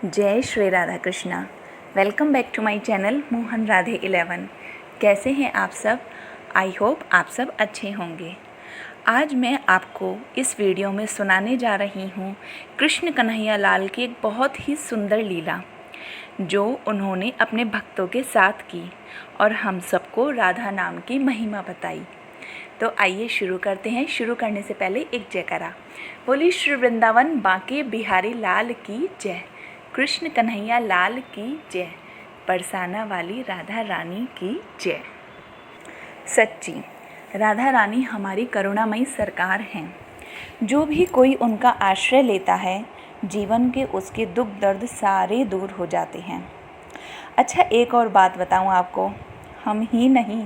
जय Shri Radha Krishna. Welcome back to my channel Mohan Radhe 11। कैसे हैं आप सब? आई होप आप सब अच्छे होंगे। आज मैं आपको इस वीडियो में सुनाने जा रही हूँ कृष्ण कन्हैया लाल की एक बहुत ही सुंदर लीला जो उन्होंने अपने भक्तों के साथ की और हम सबको राधा नाम की महिमा बताई। तो आइए शुरू करते हैं। शुरू करने से पहले एक जयकारा। बोली श्री वृंदावन बांके बिहारी लाल की जय। कृष्ण कन्हैया लाल की जय। बरसाना वाली राधा रानी की जय। सच्ची राधा रानी हमारी करुणामयी सरकार हैं। जो भी कोई उनका आश्रय लेता है जीवन के उसके दुख दर्द सारे दूर हो जाते हैं। अच्छा, एक और बात बताऊं आपको, हम ही नहीं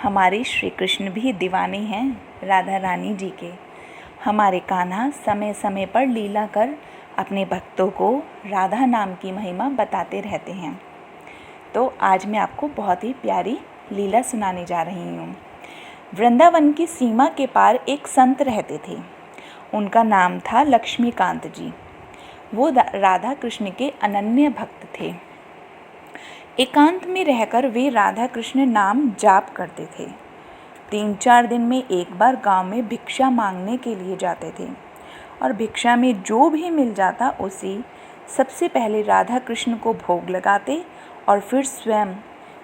हमारे श्री कृष्ण भी दीवाने हैं राधा रानी जी के। हमारे कान्हा समय समय पर लीला कर अपने भक्तों को राधा नाम की महिमा बताते रहते हैं। तो आज मैं आपको बहुत ही प्यारी लीला सुनाने जा रही हूँ। वृंदावन की सीमा के पार एक संत रहते थे। उनका नाम था लक्ष्मीकांत जी। वो राधा कृष्ण के अनन्य भक्त थे। एकांत में रहकर वे राधा कृष्ण नाम जाप करते थे। 3-4 दिन में एक बार गांव में भिक्षा मांगने के लिए जाते थे और भिक्षा में जो भी मिल जाता उसे सबसे पहले राधा कृष्ण को भोग लगाते और फिर स्वयं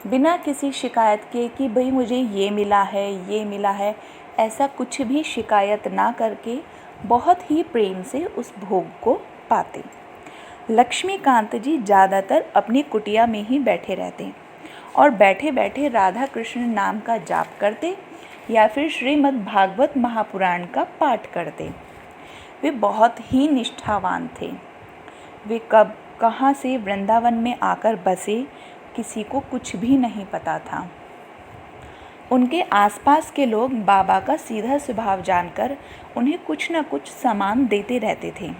बिना किसी शिकायत के कि भाई मुझे ये मिला है, ऐसा कुछ भी शिकायत ना करके बहुत ही प्रेम से उस भोग को पाते। लक्ष्मीकांत जी ज़्यादातर अपनी कुटिया में ही बैठे रहते और बैठे बैठे राधा कृष्ण नाम का जाप करते या फिर श्रीमद् भागवत महापुराण का पाठ करते। वे बहुत ही निष्ठावान थे। वे कब कहाँ से वृंदावन में आकर बसे किसी को कुछ भी नहीं पता था। उनके आसपास के लोग बाबा का सीधा स्वभाव जानकर उन्हें कुछ न कुछ सामान देते रहते थे।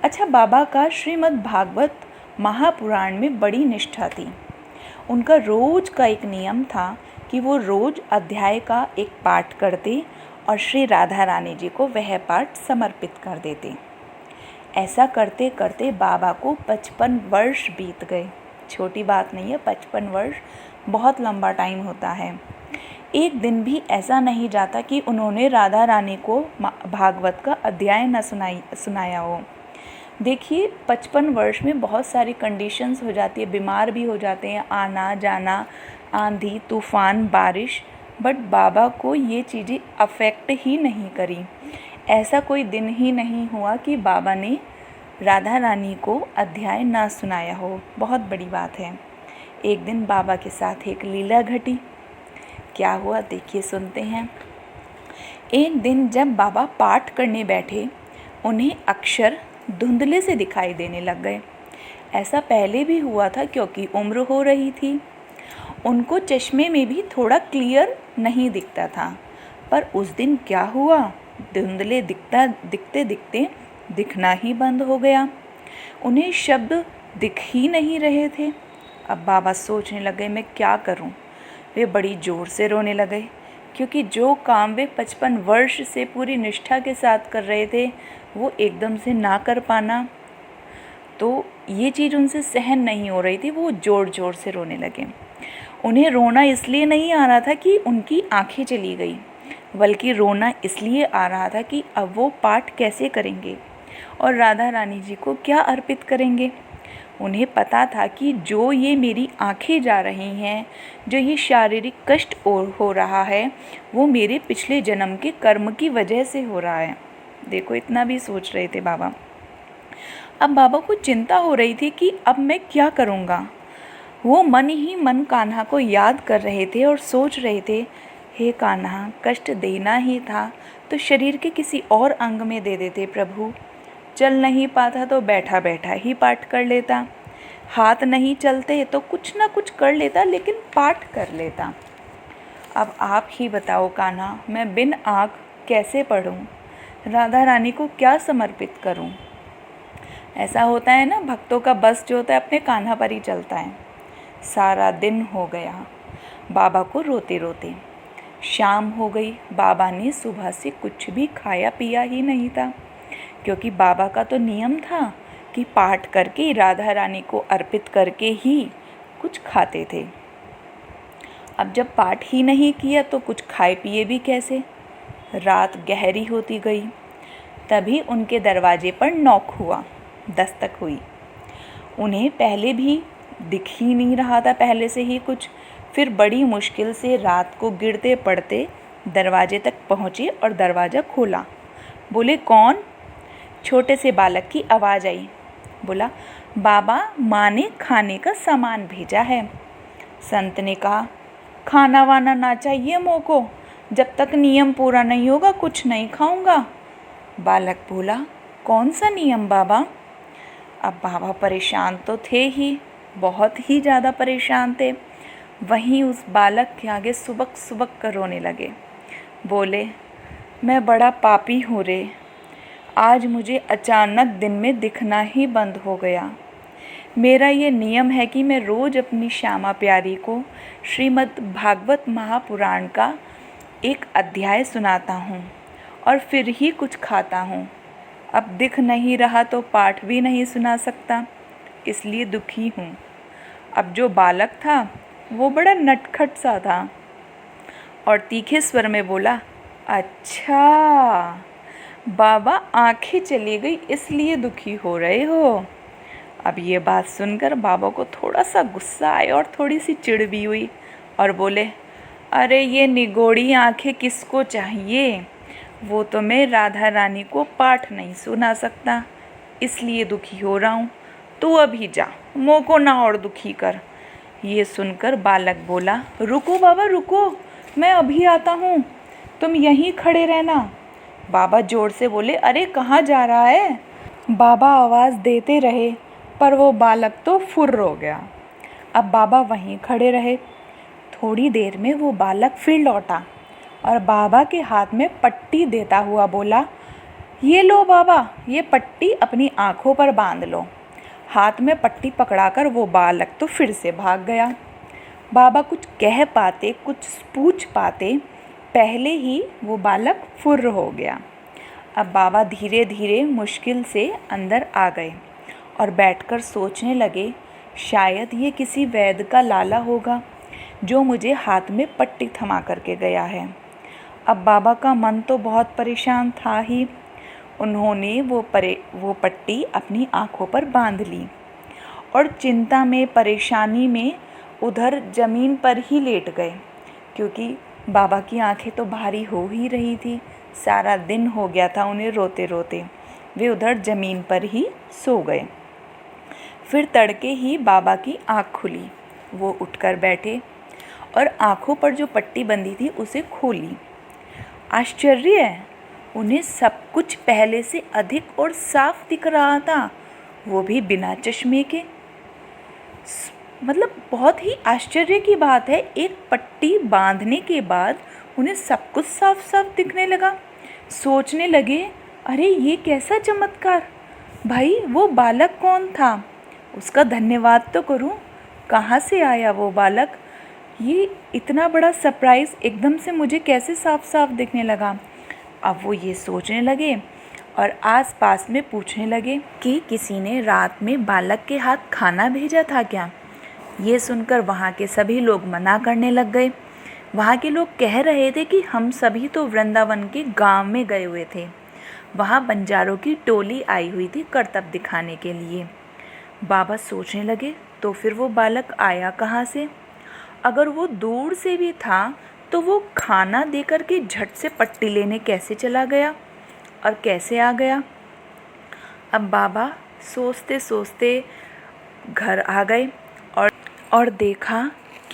अच्छा, बाबा का श्रीमद् भागवत महापुराण में बड़ी निष्ठा थी। उनका रोज का एक नियम था कि वो रोज अध्याय का एक पाठ करते और श्री राधा रानी जी को वह पाठ समर्पित कर देते। ऐसा करते करते बाबा को 55 वर्ष बीत गए। छोटी बात नहीं है, 55 वर्ष बहुत लंबा टाइम होता है। एक दिन भी ऐसा नहीं जाता कि उन्होंने राधा रानी को भागवत का अध्याय न सुनाया हो। देखिए, 55 वर्ष में बहुत सारी कंडीशंस हो जाती है, बीमार भी हो जाते हैं, आना जाना, आंधी तूफान बारिश, बट बाबा को ये चीज़ें अफेक्ट ही नहीं करी। ऐसा कोई दिन ही नहीं हुआ कि बाबा ने राधा रानी को अध्याय ना सुनाया हो। बहुत बड़ी बात है। एक दिन बाबा के साथ एक लीला घटी। क्या हुआ देखिए, सुनते हैं। एक दिन जब बाबा पाठ करने बैठे उन्हें अक्षर धुंधले से दिखाई देने लग गए। ऐसा पहले भी हुआ था क्योंकि उम्र हो रही थी। उनको चश्मे में भी थोड़ा क्लियर नहीं दिखता था, पर उस दिन क्या हुआ, धुंधले दिखते दिखते दिखना ही बंद हो गया। उन्हें शब्द दिख ही नहीं रहे थे। अब बाबा सोचने लगे मैं क्या करूं। वे बड़ी ज़ोर से रोने लगे क्योंकि जो काम वे 55 वर्ष से पूरी निष्ठा के साथ कर रहे थे वो एकदम से ना कर पाना, तो ये चीज़ उनसे सहन नहीं हो रही थी। वो ज़ोर ज़ोर से रोने लगे। उन्हें रोना इसलिए नहीं आ रहा था कि उनकी आंखें चली गई, बल्कि रोना इसलिए आ रहा था कि अब वो पाठ कैसे करेंगे और राधा रानी जी को क्या अर्पित करेंगे। उन्हें पता था कि जो ये मेरी आंखें जा रही हैं, जो ये शारीरिक कष्ट हो रहा है, वो मेरे पिछले जन्म के कर्म की वजह से हो रहा है। देखो, इतना भी सोच रहे थे बाबा। अब बाबा को चिंता हो रही थी कि अब मैं क्या करूँगा। वो मन ही मन कान्हा को याद कर रहे थे और सोच रहे थे, हे कान्हा, कष्ट देना ही था तो शरीर के किसी और अंग में दे देते प्रभु। चल नहीं पाता तो बैठा बैठा ही पाठ कर लेता, हाथ नहीं चलते तो कुछ ना कुछ कर लेता, लेकिन पाठ कर लेता। अब आप ही बताओ कान्हा, मैं बिन आँख कैसे पढ़ूं, राधा रानी को क्या समर्पित करूं। ऐसा होता है ना, भक्तों का बस जो होता है अपने कान्हा पर ही चलता है। सारा दिन हो गया बाबा को रोते रोते। शाम हो गई। बाबा ने सुबह से कुछ भी खाया पिया ही नहीं था, क्योंकि बाबा का तो नियम था कि पाठ करके राधा रानी को अर्पित करके ही कुछ खाते थे। अब जब पाठ ही नहीं किया तो कुछ खाए पिए भी कैसे। रात गहरी होती गई। तभी उनके दरवाजे पर नॉक हुआ, दस्तक हुई। उन्हें पहले भी दिख ही नहीं रहा था पहले से ही कुछ। फिर बड़ी मुश्किल से रात को गिरते पड़ते दरवाजे तक पहुँचे और दरवाज़ा खोला। बोले, कौन? छोटे से बालक की आवाज़ आई। बोला, बाबा, माँ ने खाने का सामान भेजा है। संत ने कहा, खाना वाना ना चाहिए मों को, जब तक नियम पूरा नहीं होगा कुछ नहीं खाऊंगा। बालक बोला, कौन सा नियम बाबा? अब बाबा परेशान तो थे ही, बहुत ही ज़्यादा परेशान थे। वहीं उस बालक के आगे सुबक सुबक कर रोने लगे। बोले, मैं बड़ा पापी हूँ रे, आज मुझे अचानक दिन में दिखना ही बंद हो गया। मेरा ये नियम है कि मैं रोज़ अपनी श्यामा प्यारी को श्रीमद् भागवत महापुराण का एक अध्याय सुनाता हूँ और फिर ही कुछ खाता हूँ। अब दिख नहीं रहा तो पाठ भी नहीं सुना सकता, इसलिए दुखी हूँ। अब जो बालक था वो बड़ा नटखट सा था और तीखे स्वर में बोला, अच्छा बाबा, आंखें चली गई इसलिए दुखी हो रहे हो। अब ये बात सुनकर बाबा को थोड़ा सा गुस्सा आया और थोड़ी सी चिढ़ भी हुई और बोले, अरे ये निगोड़ी आंखें किसको चाहिए? वो तो मैं राधा रानी को पाठ नहीं सुना सकता, इसलिए दुखी हो रहा हूँ। तू अभी जा, मों को ना और दुखी कर। ये सुनकर बालक बोला, रुको बाबा रुको, मैं अभी आता हूँ, तुम यहीं खड़े रहना। बाबा जोर से बोले, अरे कहाँ जा रहा है? बाबा आवाज़ देते रहे पर वो बालक तो फुर्र हो गया। अब बाबा वहीं खड़े रहे। थोड़ी देर में वो बालक फिर लौटा और बाबा के हाथ में पट्टी देता हुआ बोला, ये लो बाबा, ये पट्टी अपनी आँखों पर बांध लो। हाथ में पट्टी पकड़ाकर वो बालक तो फिर से भाग गया। बाबा कुछ कह पाते, कुछ पूछ पाते, पहले ही वो बालक फुर्र हो गया। अब बाबा धीरे धीरे मुश्किल से अंदर आ गए और बैठकर सोचने लगे, शायद ये किसी वैद्य का लाला होगा जो मुझे हाथ में पट्टी थमा करके गया है। अब बाबा का मन तो बहुत परेशान था ही। उन्होंने वो पट्टी अपनी आँखों पर बांध ली और चिंता में, परेशानी में उधर ज़मीन पर ही लेट गए, क्योंकि बाबा की आंखें तो भारी हो ही रही थी। सारा दिन हो गया था उन्हें रोते रोते। वे उधर ज़मीन पर ही सो गए। फिर तड़के ही बाबा की आँख खुली। वो उठकर बैठे और आँखों पर जो पट्टी बंधी थी उसे खोली। आश्चर्य है, उन्हें सब कुछ पहले से अधिक और साफ दिख रहा था, वो भी बिना चश्मे के। मतलब बहुत ही आश्चर्य की बात है, एक पट्टी बांधने के बाद उन्हें सब कुछ साफ साफ दिखने लगा। सोचने लगे, अरे ये कैसा चमत्कार! भाई वो बालक कौन था? उसका धन्यवाद तो करूं। कहाँ से आया वो बालक? ये इतना बड़ा सरप्राइज़ एकदम से मुझे कैसे साफ साफ दिखने लगा? अब वो ये सोचने लगे और आसपास में पूछने लगे कि किसी ने रात में बालक के हाथ खाना भेजा था क्या? ये सुनकर वहाँ के सभी लोग मना करने लग गए। वहाँ के लोग कह रहे थे कि हम सभी तो वृंदावन के गांव में गए हुए थे, वहाँ बंजारों की टोली आई हुई थी करतब दिखाने के लिए। बाबा सोचने लगे, तो फिर वो बालक आया कहाँ से? अगर वो दूर से भी था तो वो खाना देकर के झट से पट्टी लेने कैसे चला गया और कैसे आ गया? अब बाबा सोचते सोचते घर आ गए और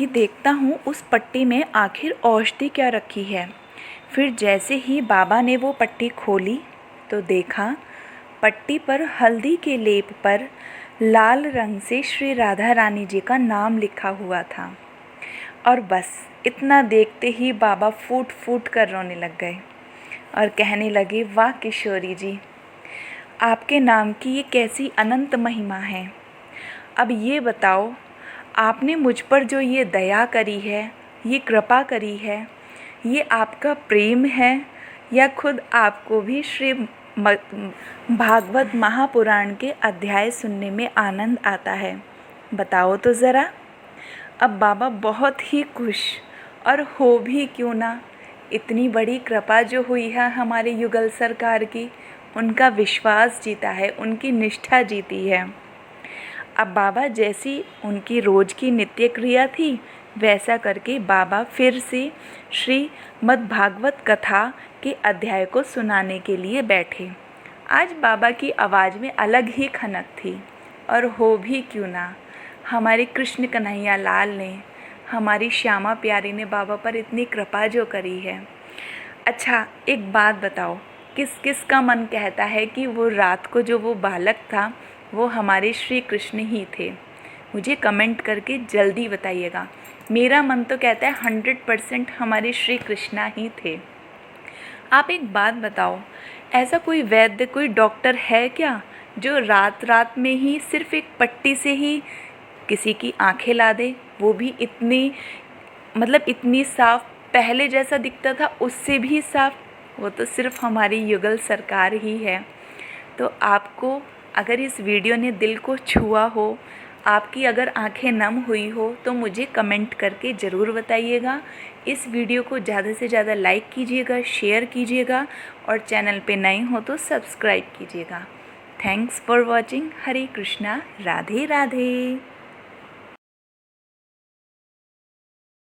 देखता हूँ उस पट्टी में आखिर औषधि क्या रखी है। फिर जैसे ही बाबा ने वो पट्टी खोली तो देखा पट्टी पर हल्दी के लेप पर लाल रंग से श्री राधा रानी जी का नाम लिखा हुआ था। और बस इतना देखते ही बाबा फूट फूट कर रोने लग गए और कहने लगे, वाह किशोरी जी, आपके नाम की ये कैसी अनंत महिमा है। अब ये बताओ, आपने मुझ पर जो ये दया करी है, ये कृपा करी है, ये आपका प्रेम है या खुद आपको भी श्री भागवत महापुराण के अध्याय सुनने में आनंद आता है। बताओ तो ज़रा। अब बाबा बहुत ही खुश, और हो भी क्यों ना, इतनी बड़ी कृपा जो हुई है हमारे युगल सरकार की, उनका विश्वास जीता है, उनकी निष्ठा जीती है। अब बाबा जैसी उनकी रोज़ की नित्य क्रिया थी, वैसा करके बाबा फिर से श्रीमद्भागवत कथा के अध्याय को सुनाने के लिए बैठे। आज बाबा की आवाज़ में अलग ही खनक थी, और हो भी क्यों ना, हमारे कृष्ण कन्हैया लाल ने, हमारी श्यामा प्यारी ने बाबा पर इतनी कृपा जो करी है। अच्छा, एक बात बताओ, किस किस का मन कहता है कि वो रात को जो वो बालक था वो हमारे श्री कृष्ण ही थे? मुझे कमेंट करके जल्दी बताइएगा। मेरा मन तो कहता है 100% हमारे श्री कृष्णा ही थे। आप एक बात बताओ, ऐसा कोई वैद्य, कोई डॉक्टर है क्या जो रात रात में ही सिर्फ एक पट्टी से ही किसी की आंखें ला दे, वो भी इतनी, मतलब इतनी साफ, पहले जैसा दिखता था उससे भी साफ? वो तो सिर्फ हमारी युगल सरकार ही है। तो आपको अगर इस वीडियो ने दिल को छुआ हो, आपकी अगर आंखें नम हुई हो, तो मुझे कमेंट करके ज़रूर बताइएगा। इस वीडियो को ज़्यादा से ज़्यादा लाइक कीजिएगा, शेयर कीजिएगा, और चैनल पे नए हो तो सब्सक्राइब कीजिएगा। Thanks for watching. Hare Krishna, Radhe Radhe.